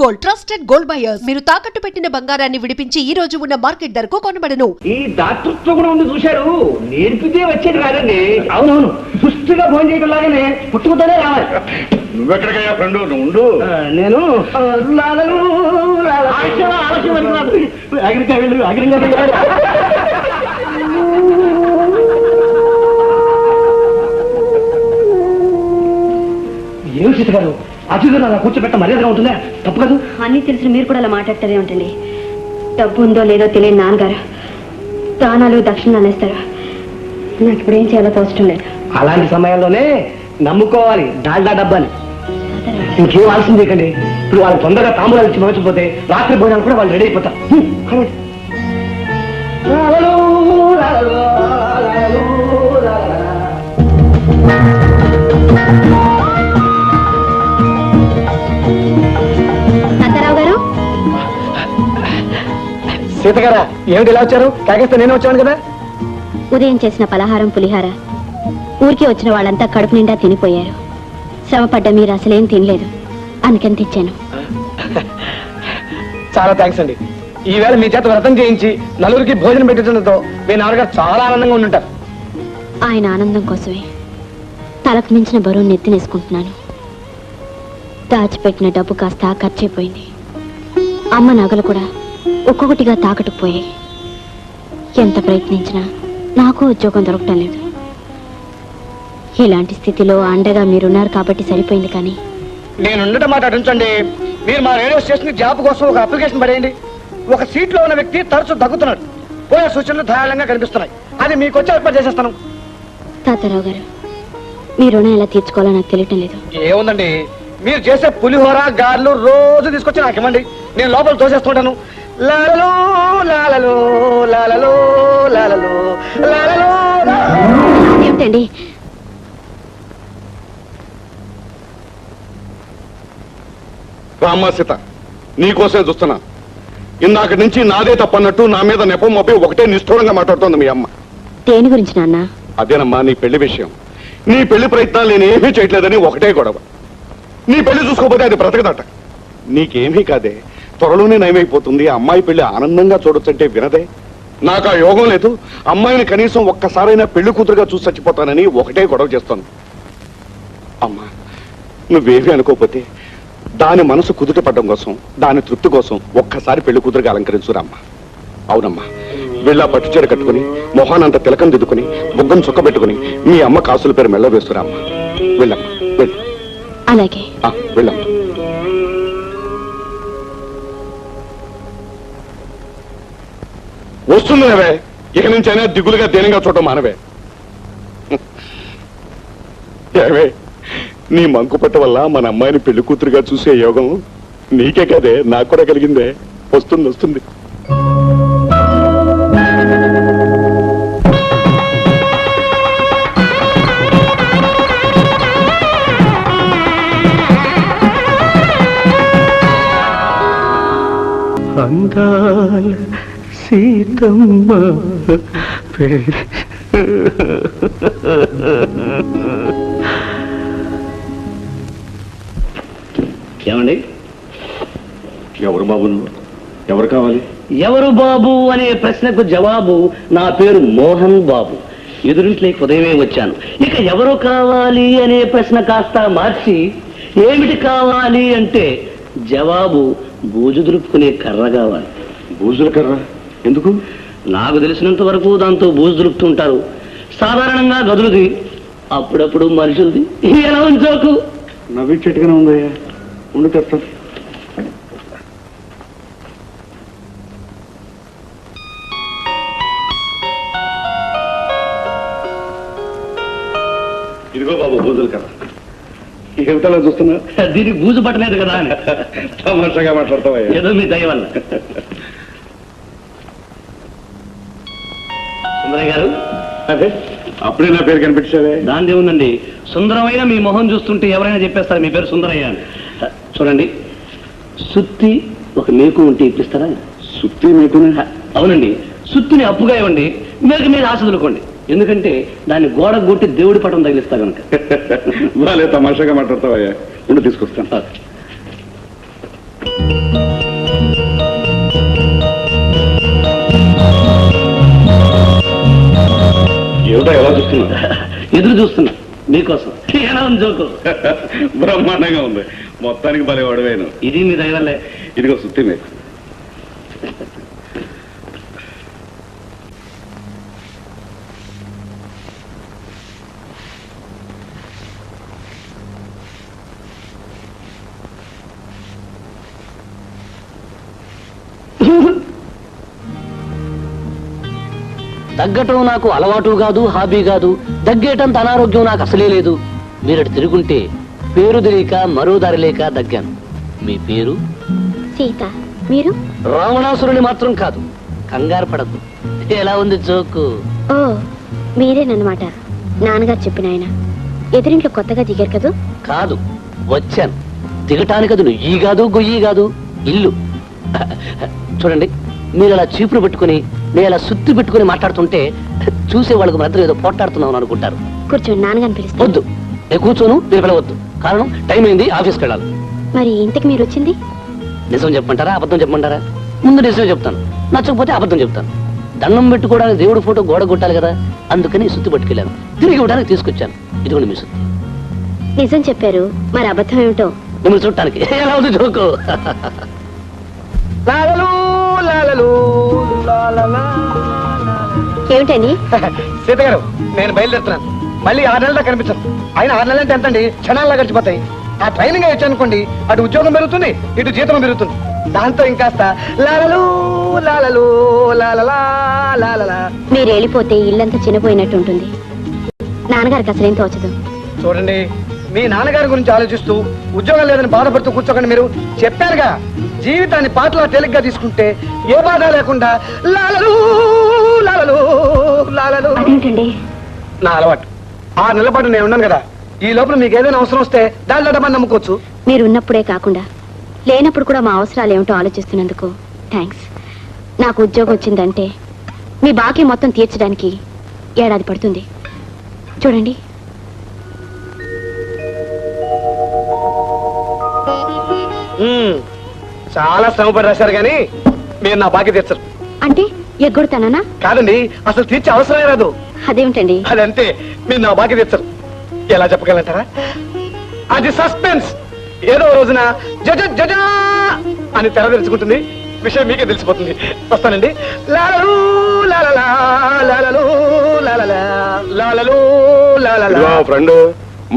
Gold, trusted gold buyers. మీరు తాకట్టు పెట్టిన బంగారాన్ని విడిపించి ఈ రోజు ఉన్న మార్కెట్ ధరకు కొనబడను. ఈ డాక్టర్తో కూడా ఉంది చూశారు, నేర్పితే వచ్చేది కాదండి. అవునవును, పుష్టిగా భోజనం చేయడం లాగానే పుట్టుకుతోనే రావాలి. నువ్వెక్కడికయ్యా ఫ్రెండ్? ఉండు, నేను ఏం సీత గారు అతిథులు అలా కూర్చోబెట్ట మర్యాదగా ఉంటుందా? తప్పు కాదు. అన్నీ తెలిసిన మీరు కూడా అలా మాట్లాడతారే ఉంటండి. డబ్బు ఉందో లేదో తెలియని నాన్నగారు దానాలు దక్షిణలు అనేస్తారు. నాకు ఇప్పుడు ఏం చేయాలో తోచడం లేదు. అలాంటి సమయంలోనే నమ్ముకోవాలి డాల్డా డబ్బాని. ఇంకేం ఆలస్యం చేయకండి. ఇప్పుడు వాళ్ళు తొందరగా తాంబూలాలు ఇచ్చి మరచిపోతే రాత్రి భోజనాలు కూడా వాళ్ళు రెడీ అయిపోతారు. సీత గారా, ఏమిటి ఇలా వచ్చారు? కాకేస్తే నేను వచ్చాను కదా. ఉదయం చేసిన పలహారం పులిహార ఊరికి వచ్చిన వాళ్ళంతా కడుపు నిండా తినిపోయారు. శ్రమపడ్డ మీరు అసలేం తినలేదు, అందుకని తెచ్చాను. చాలా థ్యాంక్స్ అండి. ఈవేళ మీ చేత వ్రతం చేయించి నలుగురికి భోజనం పెట్టడంతో మీ నాన్నగారు చాలా ఆనందంగా ఉండుంటారు. ఆయన ఆనందం కోసమే తలకు మించిన బరువు నెత్తినేసుకుంటున్నాను. దాచిపెట్టిన డబ్బు కాస్త ఖర్చయిపోయింది. అమ్మ నగలు కూడా ఒక్కొక్కటిగా తాకట్టుకుపోయాయి. ఎంత ప్రయత్నించినా నాకు ఉద్యోగం దొరకటం లేదు. ఇలాంటి స్థితిలో అండగా మీరున్నారు కాబట్టి సరిపోయింది. కానీ నేనుండటం మాట అటుంచండి. మీరు మా రేడియో స్టేషన్ జాబ్ కోసం ఒక అప్లికేషన్ పడేయండి. ఒక సీట్లో ఉన్న వ్యక్తి తరచు దగ్గుతున్నాడు. పోయే సూచనలు ధారాళంగా కనిపిస్తున్నాయి. అది మీకు వచ్చి ఏర్పాటు చేసేస్తాను. తాతారావు గారు, మీ రుణం ఎలా తీర్చుకోవాలో నాకు తెలియటం లేదు. ఏముందండి, మీరు చేసే పులిహోర గారెలు రోజు తీసుకొచ్చి నాకు ఇవ్వండి. నేను లోపల తోసేస్తుంటాను. లాలలో లాలలో లాలలో లాలలో లాలలో. ఏమిటండి? రామ్మా సీత, నీకోసమే చూస్తున్నా. ఇందాక నుంచి నాదే తప్పన్నట్టు నా మీద నెపం మోపి ఒకటే నిష్ఠూరంగా మాట్లాడుతోంది మీ అమ్మ. దేని గురించి నాన్న? అదేనమ్మా, నీ పెళ్లి విషయం. నీ పెళ్లి ప్రయత్నాలు నేనేమీ చేయట్లేదని ఒకటే గొడవ. నీ పెళ్లి చూసుకోకపోతే అది బ్రతకదట. నీకేమీ కాదే, త్వరలోనే నయమైపోతుంది. అమ్మాయి పెళ్లి ఆనందంగా చూడొచ్చంటే వినదే. నాకు ఆ యోగం లేదు. అమ్మాయిని కనీసం ఒక్కసారైనా పెళ్లి కూతురుగా చూసి చచ్చిపోతానని ఒకటే గొడవ చేస్తాను. అమ్మా, నువ్వేమీ అనుకోకపోతే దాని మనసు కుదుట పడ్డం కోసం, దాని తృప్తి కోసం ఒక్కసారి పెళ్లి కూతురుగా అలంకరించురామ్మా. అవునమ్మా, వీళ్ళ పట్టుచీర కట్టుకుని మొహానంత తిలకం దిద్దుకుని బుగ్గం చుక్క పెట్టుకుని మీ అమ్మ కాసుల పేరు మెళ్ళ వేస్తురామ్మా. వెళ్ళమ్మా, వెళ్ళు. అలాగే వెళ్ళమ్మా. వస్తుందివే, ఇక నుంచైనా దిగులుగా దేనిగా చూడటం మానవే. ఏవే, నీ మంకుపట్ట వల్ల మన అమ్మాయిని పెళ్లి కూతురుగా చూసే యోగం నీకే కదే, నాకు కూడా కలిగిందే. వస్తుంది వస్తుంది. అందాల సీతమ్మ ఏమండి? ఎవరు బాబు నువ్వు? ఎవరు కావాలి? ఎవరు బాబు అనే ప్రశ్నకు జవాబు నా పేరు మోహన్ బాబు. ఎదురింట్లోకి ఉదయమే వచ్చాను. ఇక ఎవరు కావాలి అనే ప్రశ్న కాస్త మార్చి ఏమిటి కావాలి అంటే జవాబు బూజు దులుపుకునే కర్ర కావాలి. బూజుల కర్ర ఎందుకు? నాకు తెలిసినంత వరకు దాంతో బూజు దులుపుతుంటారు. సాధారణంగా గదులుది, అప్పుడప్పుడు మనుషులది. ఎలా ఉంచోకు? నవ్వించేట్టుగానే ఉందయ్యా, ఉండి తెస్తా. ఇదిగో బాబు బూజుల కర్ర. ఏమిటలా చూస్తున్నా? దీనికి బూజు పట్టలేదు కదా అని తమాషాగా మాట్లాడతావయ్యా. ఏదో మీ దయ వల్ల. సుందరయ్య గారు, అదే అప్పుడే నా పేరు కనిపించావే. దాని ఏముందండి, సుందరమైన మీ మొహం చూస్తుంటే ఎవరైనా చెప్పేస్తారు మీ పేరు సుందరయ్య అని. చూడండి, సుత్తి ఒక మేకు ఉంటే ఇప్పిస్తారా? సుత్తి మేకు? అవునండి, సుత్తిని అప్పుగా ఇవ్వండి, మేకు మీద ఆశ వదులుకోండి. ఎందుకంటే దాన్ని గోడ గుట్టి దేవుడి పటం తగిలిస్తా కనుక. వాళ్ళే తమాషాగా మాట్లాడతావయ్యా, ఉండి తీసుకొస్తాను. ఏమిటో ఎలా చూస్తున్నా? ఎదురు చూస్తున్నా మీకోసం. ఎలా ఉంది జోకు? బ్రహ్మాండంగా ఉంది. మొత్తానికి భలే వాడవేను. ఇది మీ దైవల్లే. ఇదిగో సుత్తి మీకు. దగ్గటం నాకు అలవాటు కాదు, హాబీ కాదు. దగ్గేటంత అనారోగ్యం నాకు అసలే లేదు. మీరటు తిరుగుంటే పేరు తెలియక మరో దారి లేక దగ్గాను. మీ పేరు? సీత. మీరు? రావణాసురుని మాత్రం కాదు. కంగారు పడద్దు. ఎలా ఉంది జోకు? ఓ, మీరేనన్నమాట నాన్నగారు చెప్పిన ఆయన. ఎదురింట్లో కొత్తగా దిగారు కదూ? కాదు, వచ్చాను. దిగటానికి అది నుయ్యి కాదు, గొయ్యి కాదు, ఇల్లు. చూడండి, మీరు అలా చీపురు పెట్టుకుని నేను అలా సుత్తి పెట్టుకుని మాట్లాడుతుంటే చూసే వాళ్ళకు మాత్రం ఏదో పోట్లాడుతున్నావు అనుకుంటారు. కూర్చోండి, నాన్నగారిని పిలుస్తాను. వద్దు, నేను కూర్చోను, మీరు పిలవద్దు. కారణం టైం అయింది, ఆఫీస్కి వెళ్ళాలి. మరి ఇంటికి మీరు వచ్చింది? నిజం చెప్పమంటారా, అబద్ధం చెప్పమంటారా? ముందు నిజం చెప్తాను, నచ్చకపోతే అబద్ధం చెప్తాను. దండం పెట్టుకోవడానికి దేవుడు ఫోటో గోడ కొట్టాలి కదా, అందుకని సుత్తి పట్టుకెళ్ళాను. తిరిగి ఇవ్వడానికి తీసుకొచ్చాను. ఇదిగోండి మీ సుత్తి. నిజం చెప్పారు, మరి అబద్ధం ఏమిటో? మిమ్మల్ని చూడటానికి. ఎలా ఉంది జోకు? ఏమిటని? సీత గారు, నేను బయలుదేరుతున్నాను. మళ్ళీ 6 నెలల్లో కనిపించను. ఆయన 6 నెలలు అంటే ఎంతండి? క్షణాల్లో గడిచిపోతాయి. ఆ ట్రైనింగ్ అయ్యొచ్చు అనుకోండి, అటు ఉద్యోగం పెరుగుతుంది, ఇటు జీతం పెరుగుతుంది. దాంతో ఇంకాస్త లాలలు లాలలు లాలలా లాలలా. మీరు వెళ్ళిపోతే ఇల్లంతా చిన్నపోయినట్టు ఉంటుంది. నాన్నగారికి అసలేం తోచదు. చూడండి, మీ నాన్నగారి గురించి ఆలోచిస్తూ ఉద్యోగం లేదని బాధపడుతూ కూర్చోకండి. మీరు చెప్పారుగా, జీవితాన్ని పాటలా తేలిగ్గా తీసుకుంటే ఏ బాధ లేకుండా లాలలు లాలలు లాలలు. అదేంటండి? నా అలవాటు. 6 నెలల పాటు నేను ఉన్నాను కదా, ఈ లోపల మీకు ఏదైనా అవసరం వస్తే దాని డబ్బని నమ్ముకోవచ్చు. మీరు ఉన్నప్పుడే కాకుండా లేనప్పుడు కూడా మా అవసరాలు ఏమిటో ఆలోచిస్తున్నందుకు థ్యాంక్స్. నాకు ఉద్యోగం వచ్చిందంటే మీ బాకీ మొత్తం తీర్చడానికి 1 ఏడాది పడుతుంది. చూడండి. చాలా శ్రమపడి రాశారు కానీ మీరు నా బాకీ తీర్చరు. అంటే ఎగ్గొడతానా? కాదండి, అసలు తీర్చే అవసరమే రాదు. అదేమిటండి? అదంతే, మీరు నా బాకీ తెచ్చరు. ఎలా చెప్పగలంటారా? అది సస్పెన్స్. ఏదో రోజున జజ జజా అని తెర తెరుచుకుంటుంది, విషయం మీకే తెలిసిపోతుంది. వస్తానండి. లాలలు లాలలా లాలలు లాలలా లాలలు లాలలా. ఫ్రెండ్,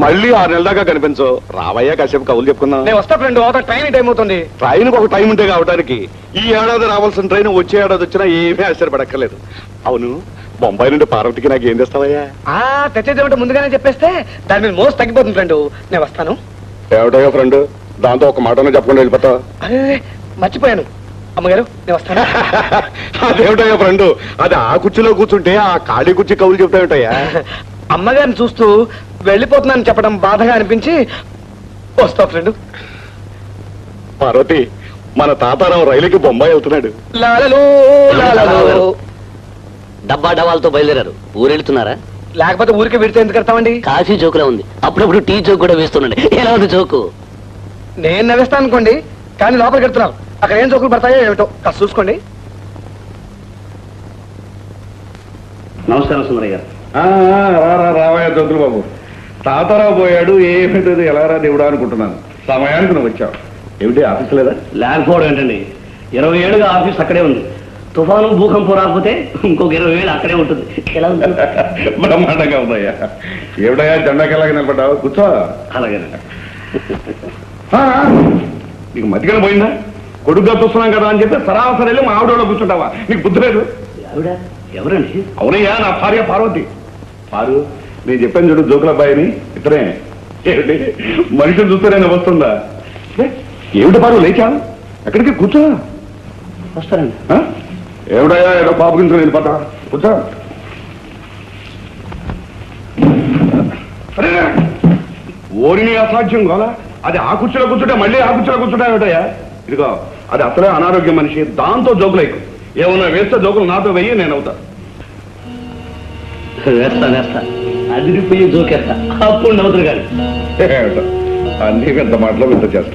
మళ్ళీ 6 నెలల దాకా కనిపించు. రావయ్యా, కాసేపు కవులు చెప్పుకుందాం. నేను వస్తా ఫ్రెండ్. అవతల ట్రైన్ టైం అవుతుంది. ట్రైన్ ఒక టైం ఉంటే కావడానికి ఈ ఏడాది రావాల్సిన ట్రైన్ వచ్చే ఏడాది వచ్చినా ఏమీ ఆశ్చర్యపడక్కర్లేదు. అవును, బొంబాయి నుండి పార్వతికి నాకు ఏం తెస్తావయ్యా? తెచ్చేదేమిటో ముందుగానే చెప్పేస్తే దాని మీద మోసు తగ్గిపోతుంది ఫ్రెండ్. నేను వస్తాను. ఏమిటయ్యా ఫ్రెండ్, దాంతో ఒక మాటను చెప్పకుండా వెళ్ళిపోతావు? అరే, మర్చిపోయాను. అమ్మగారు, నేను వస్తాను. అదేమిటయ్యా ఫ్రెండ్, అది ఆ కుర్చీలో కూర్చుంటే ఆ ఖాళీ కుర్చీ కవులు చెప్తావుటయ్యా? అమ్మగారిని చూస్తూ వెళ్ళిపోతున్నాను చెప్పడం బాధగా అనిపించి వస్తా ఫ్రెండ్. పార్వతి, మన తాతారావు రైలుకి బొంబాయి వెళ్తున్నాడు. లాలలు లాలలు. డబ్బా డబ్బాలతో బయలుదేరారు. ఊరెళ్తున్నారా? లేకపోతే ఊరికి విడితే ఎందుకు కడతామండి? కాఫీ జోకులా ఉంది. అప్పుడప్పుడు టీ జోక్ కూడా వేస్తుండండి. ఎలా ఉంది జోకు? నేను నవ్వేస్తాను అనుకోండి, కానీ లోపలికి వెళ్తున్నాను. అక్కడ ఏం జోకులు పడతాయో ఏమిటో కాస్త చూసుకోండి. నమస్కారం సుందరయ్య గారు. రావయ్య జోకులు బాబు. తాతారావు పోయాడు, ఏమిటో ఎలా రా దేవుడా అనుకుంటున్నాను. సమయానికి నువ్వు వచ్చావు. ఏమిటి ఆఫీస్ లేదా? లేకపోవడం ఏంటండి, 20 ఏళ్ళుగా ఆఫీస్ అక్కడే ఉంది. తుఫాను భూకంపం రాకపోతే ఇంకొక 20 ఏళ్ళు అక్కడే ఉంటుంది. ఎలా ఉంటుంది? బ్రహ్మాండంగా ఉందయ్యా. ఏమిటయ్యా జెండాకి ఎలాగ నిలబడ్డావు? కూర్చో. అలాగేనండి. నీకు మతికన పోయిందా? కొడుకుగా చూస్తున్నాం కదా అని చెప్పి సరాసరి వెళ్ళి మా ఆవిడలో కూర్చుంటావా? నీకు బుద్ధి లేదు? ఆవిడ ఎవరండి? అవునయ్యా, నా భార్య పార్వతి. పారు, నేను చెప్పాను చూడు జోకుల అబ్బాయిని, ఇతనే. ఏమిటి మనిషిని చూస్తేనే వస్తుందా? ఏమిటి పారు, లేచా? ఎక్కడికి? కూర్చో. వస్తారండి. ఏమిటయ్యా ఏదో పాపకించుకుని వెళ్ళిపోతా. కూర్చో. ఓరిని అసాధ్యం గోలా. అది ఆ కుర్చీలో కూర్చుంటే మళ్ళీ ఆ కుర్చీలో కూర్చుంటా ఏమిటయ్యా? ఇదిగో, అది అసలే అనారోగ్యం మనిషి, దాంతో జోకులు ఎక్కువ. ఏమన్నా వేస్తే జోకులు నాతో వెయ్యి, నేను అవుతా. వేస్తా అదిరిపోయి జోకేస్తా, అప్పుడు నవ్వుతారు కానీ. అన్ని పెద్ద మాటలో వింత చేస్తా.